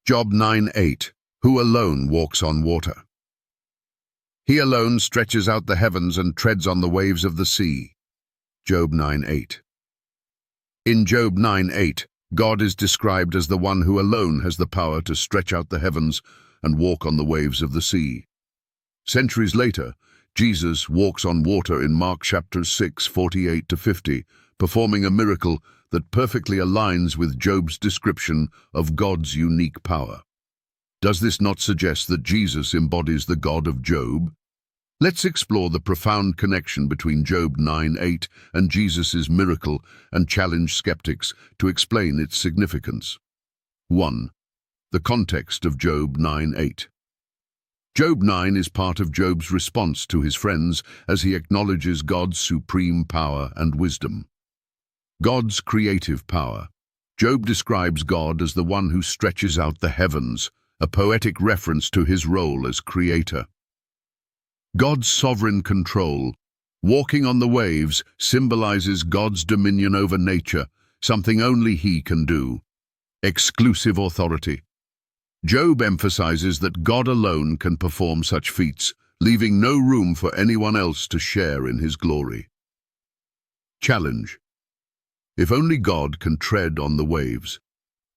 Job 9:8. Who alone walks on water? He alone stretches out the heavens and treads on the waves of the sea. Job 9:8. In Job 9:8, God is described as the one who alone has the power to stretch out the heavens and walk on the waves of the sea. Centuries later, Jesus walks on water in Mark chapter 6, 48-50, performing a miracle that perfectly aligns with Job's description of God's unique power. Does this not suggest that Jesus embodies the God of Job? Let's explore the profound connection between Job 9:8 and Jesus' miracle and challenge skeptics to explain its significance. 1. The context of Job 9:8. Job 9 is part of Job's response to his friends as he acknowledges God's supreme power and wisdom. God's creative power. Job describes God as the one who stretches out the heavens, a poetic reference to his role as creator. God's sovereign control. Walking on the waves symbolizes God's dominion over nature, something only he can do. Exclusive authority. Job emphasizes that God alone can perform such feats, leaving no room for anyone else to share in his glory. Challenge. If only God can tread on the waves,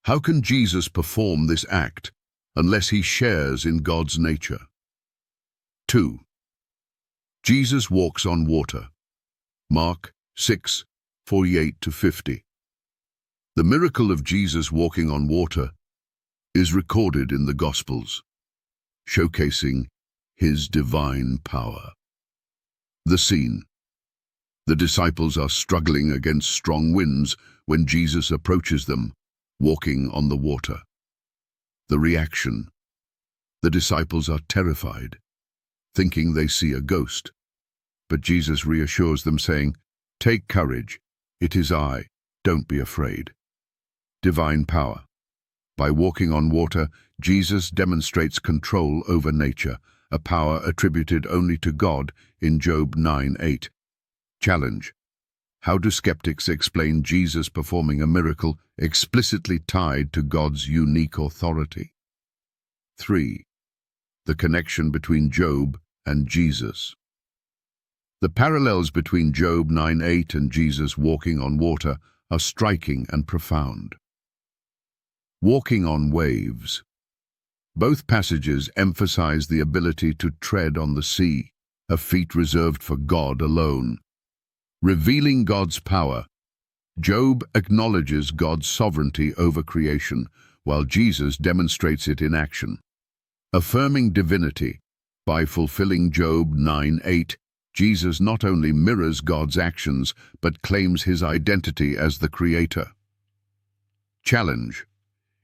how can Jesus perform this act unless he shares in God's nature? 2. Jesus walks on water. Mark 6, 48-50. The miracle of Jesus walking on water is recorded in the Gospels, showcasing his divine power. The scene. The disciples are struggling against strong winds when Jesus approaches them, walking on the water. The reaction. The disciples are terrified, thinking they see a ghost. But Jesus reassures them, saying, "Take courage, it is I, don't be afraid." Divine power. By walking on water, Jesus demonstrates control over nature, a power attributed only to God in Job 9:8. Challenge. How do skeptics explain Jesus performing a miracle explicitly tied to God's unique authority? 3. The connection between Job and Jesus. The parallels between Job 9:8 and Jesus walking on water are striking and profound. Walking on waves. Both passages emphasize the ability to tread on the sea, a feat reserved for God alone. Revealing God's power, Job acknowledges God's sovereignty over creation, while Jesus demonstrates it in action. Affirming divinity. By fulfilling Job 9:8, Jesus not only mirrors God's actions, but claims his identity as the Creator. Challenge.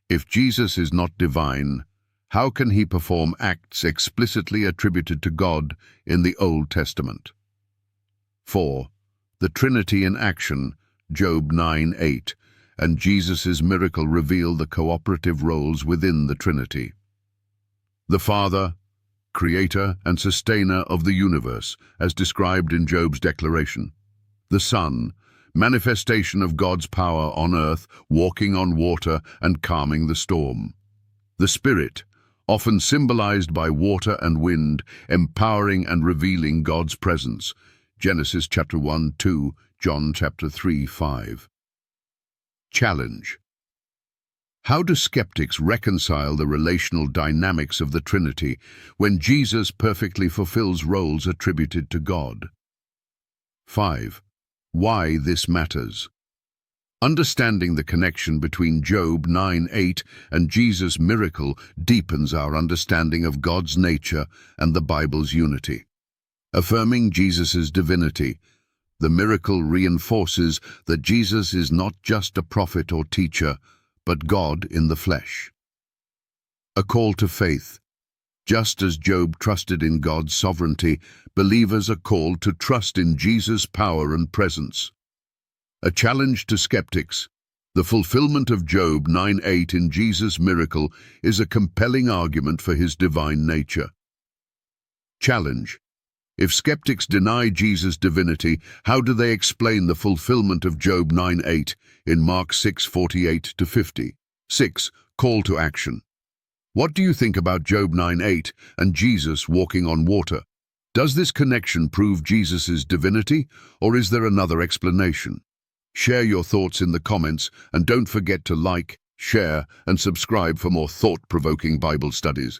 If Jesus is not divine, how can he perform acts explicitly attributed to God in the Old Testament? 4. The Trinity in action, Job 9:8, and Jesus' miracle reveal the cooperative roles within the Trinity. The Father, creator and sustainer of the universe, as described in Job's declaration. The Son, manifestation of God's power on earth, walking on water and calming the storm. The Spirit, often symbolized by water and wind, empowering and revealing God's presence. Genesis chapter 1-2, John chapter 3-5. Challenge. How do skeptics reconcile the relational dynamics of the Trinity when Jesus perfectly fulfills roles attributed to God? 5. Why this matters. Understanding the connection between Job 9:8 and Jesus' miracle deepens our understanding of God's nature and the Bible's unity. Affirming Jesus' divinity, the miracle reinforces that Jesus is not just a prophet or teacher, but God in the flesh. A call to faith. Just as Job trusted in God's sovereignty, believers are called to trust in Jesus' power and presence. A challenge to skeptics. The fulfillment of Job 9:8 in Jesus' miracle is a compelling argument for his divine nature. Challenge. If skeptics deny Jesus' divinity, how do they explain the fulfillment of Job 9:8 in Mark 6:48-50? 6. Call to action. What do you think about Job 9:8 and Jesus walking on water? Does this connection prove Jesus' divinity, or is there another explanation? Share your thoughts in the comments, and don't forget to like, share, and subscribe for more thought-provoking Bible studies.